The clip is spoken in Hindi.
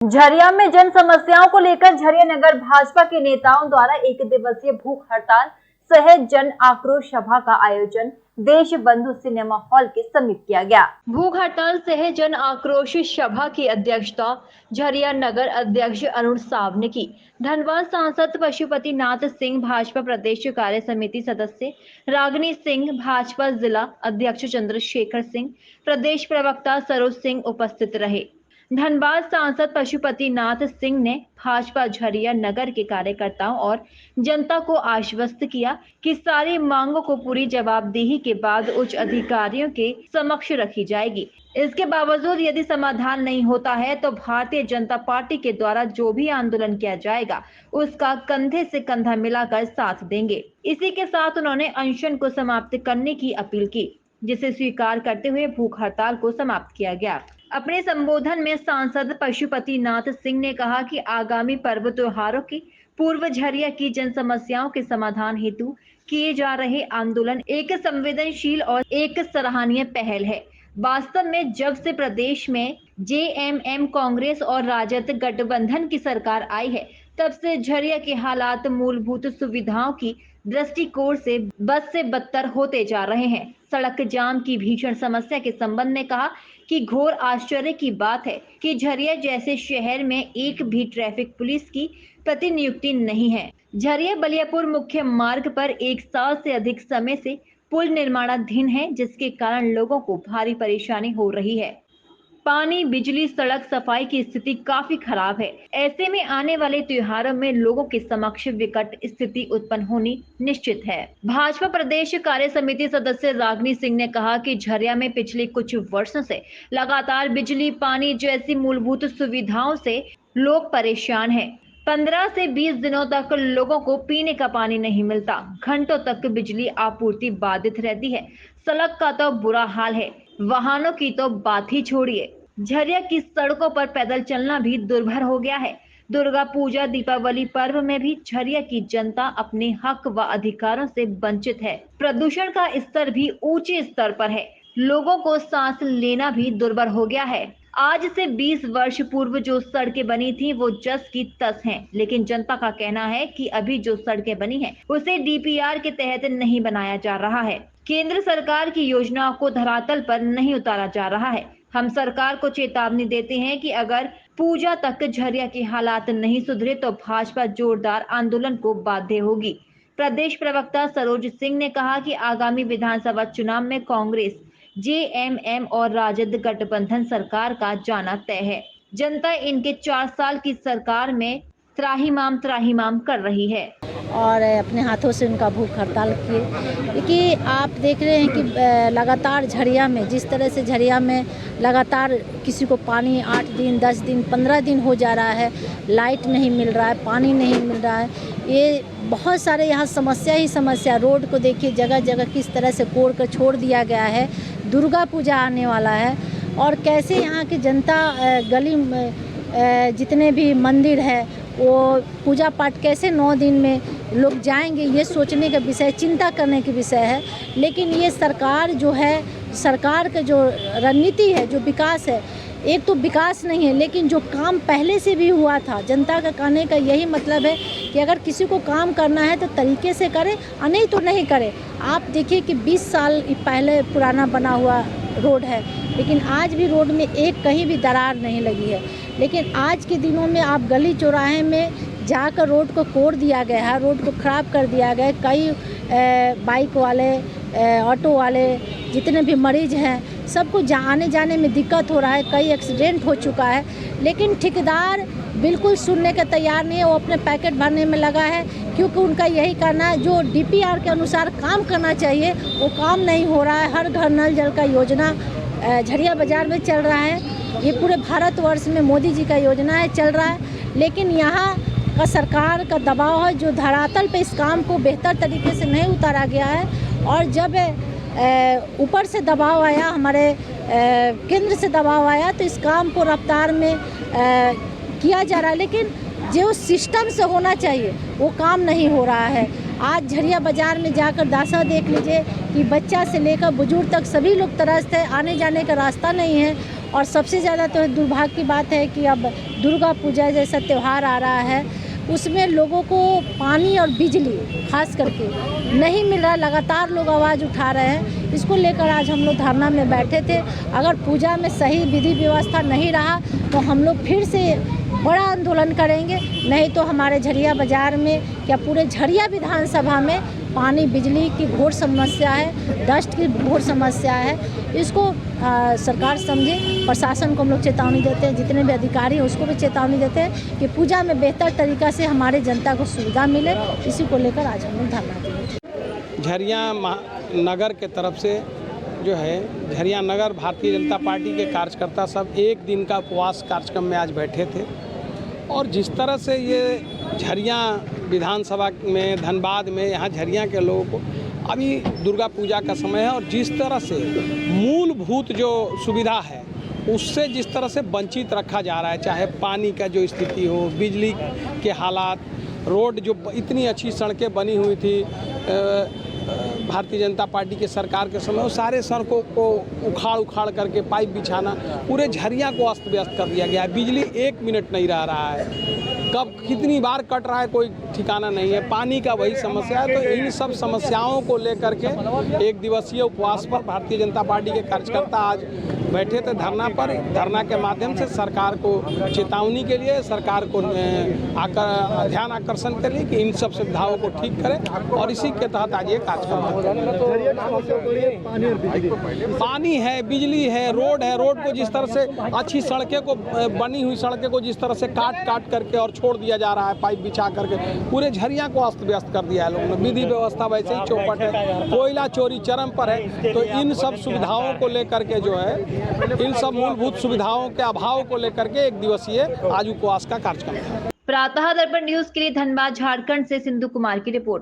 झरिया में जन समस्याओं को लेकर झरिया नगर भाजपा के नेताओं द्वारा एक दिवसीय भूख हड़ताल सह जन आक्रोश सभा का आयोजन देश बंधु सिनेमा हॉल के समीप किया गया। भूख हड़ताल सह जन आक्रोश सभा की अध्यक्षता झरिया नगर अध्यक्ष अरुण साव ने की। धनबाद सांसद पशुपति नाथ सिंह, भाजपा प्रदेश कार्य समिति सदस्य रागिनी सिंह, भाजपा जिला अध्यक्ष चंद्रशेखर सिंह, प्रदेश प्रवक्ता सरोज सिंह उपस्थित रहे। धनबाद सांसद पशुपति नाथ सिंह ने भाजपा झरिया नगर के कार्यकर्ताओं और जनता को आश्वस्त किया कि सारी मांगों को पूरी जवाबदेही के बाद उच्च अधिकारियों के समक्ष रखी जाएगी। इसके बावजूद यदि समाधान नहीं होता है तो भारतीय जनता पार्टी के द्वारा जो भी आंदोलन किया जाएगा उसका कंधे से कंधा मिलाकर साथ देंगे। इसी के साथ उन्होंने अनशन को समाप्त करने की अपील की, जिसे स्वीकार करते हुए भूख हड़ताल को समाप्त किया गया। अपने संबोधन में सांसद पशुपति नाथ सिंह ने कहा कि आगामी पर्व त्योहारों की पूर्व झरिया की जन समस्याओं के समाधान हेतु किए जा रहे आंदोलन एक संवेदनशील और एक सराहनीय पहल है। वास्तव में जब से प्रदेश में जेएमएम कांग्रेस और राजद गठबंधन की सरकार आई है, तब से झरिया के हालात मूलभूत सुविधाओं की दृष्टिकोण से बद से बदतर होते जा रहे हैं। सड़क जाम की भीषण समस्या के संबंध में कहा कि घोर आश्चर्य की बात है कि झरिया जैसे शहर में एक भी ट्रैफिक पुलिस की प्रतिनियुक्ति नहीं है। झरिया बलियापुर मुख्य मार्ग पर 1 साल से अधिक समय से पुल निर्माणाधीन है, जिसके कारण लोगों को भारी परेशानी हो रही है। पानी, बिजली, सड़क, सफाई की स्थिति काफी खराब है। ऐसे में आने वाले त्योहारों में लोगों के समक्ष विकट स्थिति उत्पन्न होनी निश्चित है। भाजपा प्रदेश कार्य समिति सदस्य रागिनी सिंह ने कहा कि झरिया में पिछले कुछ वर्षों से लगातार बिजली, पानी जैसी मूलभूत सुविधाओं से लोग परेशान हैं। 15 से 20 दिनों तक लोगों को पीने का पानी नहीं मिलता। घंटों तक बिजली आपूर्ति बाधित रहती है। सड़क का तो बुरा हाल है, वाहनों की तो बात ही छोड़िए। झरिया की सड़कों पर पैदल चलना भी दुर्भर हो गया है। दुर्गा पूजा, दीपावली पर्व में भी झरिया की जनता अपने हक व अधिकारों से वंचित है। प्रदूषण का स्तर भी ऊंचे स्तर पर है। लोगों को सांस लेना भी दुर्भर हो गया है। आज से 20 वर्ष पूर्व जो सड़कें बनी थी वो जस की तस हैं, लेकिन जनता का कहना है कि अभी जो सड़कें बनी हैं उसे डीपीआर के तहत नहीं बनाया जा रहा है। केंद्र सरकार की योजनाओं को धरातल पर नहीं उतारा जा रहा है। हम सरकार को चेतावनी देते हैं कि अगर पूजा तक झरिया के हालात नहीं सुधरे तो भाजपा जोरदार आंदोलन को बाध्य होगी। प्रदेश प्रवक्ता सरोज सिंह ने कहा कि आगामी विधानसभा चुनाव में कांग्रेस, जेएमएम और राजद गठबंधन सरकार का जाना तय है। जनता इनके 4 साल की सरकार में त्राहिमाम कर रही है और अपने हाथों से उनका भूख हड़ताल किए। क्योंकि आप देख रहे हैं कि लगातार झरिया में जिस तरह से झरिया में लगातार किसी को पानी 8 दिन, 10 दिन, 15 दिन हो जा रहा है, लाइट नहीं मिल रहा है, पानी नहीं मिल रहा है। ये बहुत सारे यहाँ समस्या ही समस्या। रोड को देखिए, जगह जगह किस तरह से कोड़ कर छोड़ दिया गया है। दुर्गा पूजा आने वाला है और कैसे यहाँ की जनता गली में जितने भी मंदिर है वो पूजा पाठ कैसे 9 दिन में लोग जाएंगे, ये सोचने का विषय, चिंता करने के विषय है। लेकिन ये सरकार जो है, सरकार का जो रणनीति है, जो विकास है, एक तो विकास नहीं है, लेकिन जो काम पहले से भी हुआ था, जनता का कहने का यही मतलब है कि अगर किसी को काम करना है तो तरीके से करे, नहीं तो नहीं करे। आप देखिए कि 20 साल पहले पुराना बना हुआ रोड है, लेकिन आज भी रोड में एक कहीं भी दरार नहीं लगी है। लेकिन आज के दिनों में आप गली चौराहे में जाकर रोड को कोड़ दिया गया है, रोड को ख़राब कर दिया गया है। कई बाइक वाले, ऑटो वाले, जितने भी मरीज हैं, सबको आने जाने में दिक्कत हो रहा है। कई एक्सीडेंट हो चुका है, लेकिन ठेकेदार बिल्कुल सुनने का तैयार नहीं है। वो अपने पैकेट भरने में लगा है, क्योंकि उनका यही कहना है जो डीपीआर के अनुसार काम करना चाहिए वो काम नहीं हो रहा है। हर घर नल जल का योजना झरिया बाज़ार में चल रहा है। ये पूरे भारतवर्ष में मोदी जी का योजना है, चल रहा है, लेकिन यहाँ का सरकार का दबाव है जो धरातल पे इस काम को बेहतर तरीके से नहीं उतारा गया है। और जब ऊपर से दबाव आया, हमारे केंद्र से दबाव आया, तो इस काम को रफ्तार में किया जा रहा है, लेकिन जो सिस्टम से होना चाहिए वो काम नहीं हो रहा है। आज झरिया बाज़ार में जाकर दासा देख लीजिए कि बच्चा से लेकर बुजुर्ग तक सभी लोग तरसते हैं, आने जाने का रास्ता नहीं है। और सबसे ज़्यादा तो दुर्भाग्य की बात है कि अब दुर्गा पूजा जैसा त्यौहार आ रहा है, उसमें लोगों को पानी और बिजली खास करके नहीं मिल रहा। लगातार लोग आवाज़ उठा रहे हैं। इसको लेकर आज हम लोग धरना में बैठे थे। अगर पूजा में सही विधि व्यवस्था नहीं रहा तो हम लोग फिर से बड़ा आंदोलन करेंगे। नहीं तो हमारे झरिया बाज़ार में क्या पूरे झरिया विधानसभा में पानी बिजली की घोर समस्या है, डस्ट की घोर समस्या है। इसको सरकार समझे। प्रशासन को हम लोग चेतावनी देते हैं, जितने भी अधिकारी हैं उसको भी चेतावनी देते हैं कि पूजा में बेहतर तरीक़ा से हमारे जनता को सुविधा मिले। इसी को लेकर आज हम लोग धरना दिए। झरिया नगर के तरफ से जो है झरिया नगर भारतीय जनता पार्टी के कार्यकर्ता सब एक दिन का उपवास कार्यक्रम में आज बैठे थे। और जिस तरह से ये झरिया विधानसभा में, धनबाद में, यहाँ झरिया के लोगों को अभी दुर्गा पूजा का समय है और जिस तरह से मूलभूत जो सुविधा है उससे जिस तरह से वंचित रखा जा रहा है, चाहे पानी का जो स्थिति हो, बिजली के हालात, रोड जो इतनी अच्छी सड़कें बनी हुई थी भारतीय जनता पार्टी के सरकार के समय, वो सारे सड़कों को उखाड़ करके पाइप बिछाना, पूरे झरिया को अस्त व्यस्त कर दिया गया है। बिजली 1 मिनट नहीं रह रहा है, कब कितनी बार कट रहा है कोई ठिकाना नहीं है। पानी का वही समस्या है। तो इन सब समस्याओं को लेकर के एक दिवसीय उपवास पर भारतीय जनता पार्टी के कार्यकर्ता आज बैठे थे धरना पर। धरना के माध्यम से सरकार को चेतावनी के लिए, सरकार को ध्यान आकर्षण के लिए कि इन सब सुविधाओं को ठीक करें और इसी के तहत आज ये कार्यक्रम पानी है, बिजली है, रोड है। रोड को जिस तरह से अच्छी सड़कें को, बनी हुई सड़कें को जिस तरह से काट करके और छोड़ दिया जा रहा है पाइप बिछा करके, पूरे झरिया को अस्त व्यस्त कर दिया है लोगों ने। विधि व्यवस्था वैसे ही चौपट है, कोयला चोरी चरम पर है। तो इन सब सुविधाओं को लेकर के जो है, इन सब मूलभूत सुविधाओं के अभाव को लेकर के एक दिवसीय आज उपवास का कार्यक्रम है। प्रातः दर्पण न्यूज के लिए धनबाद झारखंड से सिंधु कुमार की रिपोर्ट।